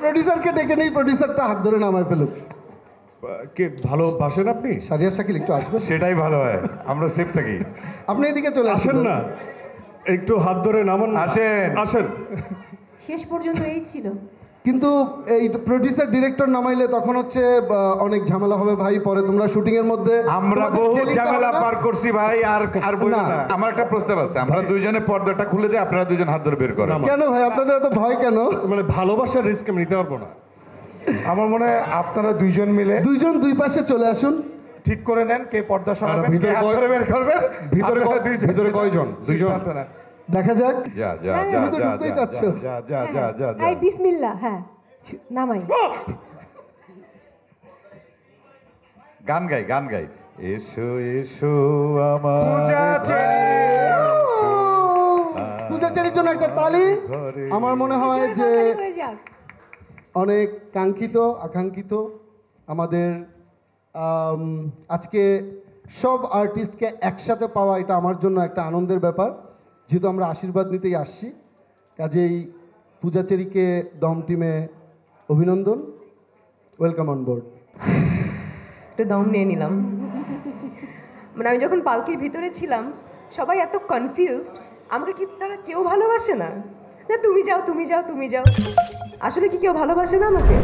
প্রোডিউসারকে ডেকে নেই, প্রোডিউসারটা হাত ধরে নামায় ফেলুক। কে ভালোবাসেন আপনি? সারিয়া শাকিল একটু আসবেন, সেটাই ভালো হয়, আমরা সেফ থাকি। আপনি এদিকে চলে আসেন না, একটু হাত ধরে নামান। আসেন আসেন। শেষ পর্যন্ত এই ছিল। কিন্তু এই প্রোডিউসার ডিরেক্টর নামাইলে তখন হচ্ছে অনেক ঝামেলা হবে ভাই, পরে তোমরা শুটিং এর মধ্যে আমরা তোমাদের বহু feeling টা ঝামেলা হবে না? পার করছি ভাই, আর বলবো না। না। আমার একটা প্রস্তাব আছে, আমরা দুইজনে পর্দাটা খুলে দিই, আপনারা দুইজন হাত ধরে বের করেন। কেন ভাই আপনাদের এত ভয় কেন? মানে ভালোবাসার রিস্ক আমি নিতে পারবো না। আমার মনে হয় আপনারা দুইজন মিলে দুইজন দুই পাশে চলে আসুন, ঠিক করে নেন কে পর্দা সরাবেন, ভিতরে কে হাত ধরে বের করবেন। ভিতরে আপনারা দুইজন ভিতরে কয়জন? দুইজন। সিদ্ধান্ত নেন। দেখা যাক। যা যা হ্যাঁ, যা তুমি তো যা ঢুকতেই যা চাচ্ছ। যা যা যা যা যা। এই বিসমিল্লাহ, হ্যাঁ নামাই। গান গাই, গান গাই। এসো এসো আমার পূজাচারীর জন্য একটা তালি। আমার মনে হয় যে হয়ে যাক। অনেক কাঙ্ক্ষিত আকাঙ্ক্ষিত আমাদের আজকে সব আর্টিস্টকে একসাথে পাওয়া, এটা আমার জন্য একটা আনন্দের ব্যাপার, যেহেতু আমরা আশীর্বাদ নিতেই আসছি। কাজেই পূজাচেরিকে দম টিমে অভিনন্দন, ওয়েলকাম অন বোর্ড। একটু দম নিয়ে নিলাম। মানে আমি যখন পালকির ভিতরে ছিলাম সবাই এত কনফিউজড, আমাকে কি তারা কেউ ভালোবাসে না? না তুমি যাও তুমি যাও তুমি যাও, আসলে কি কেউ ভালোবাসে না আমাকে?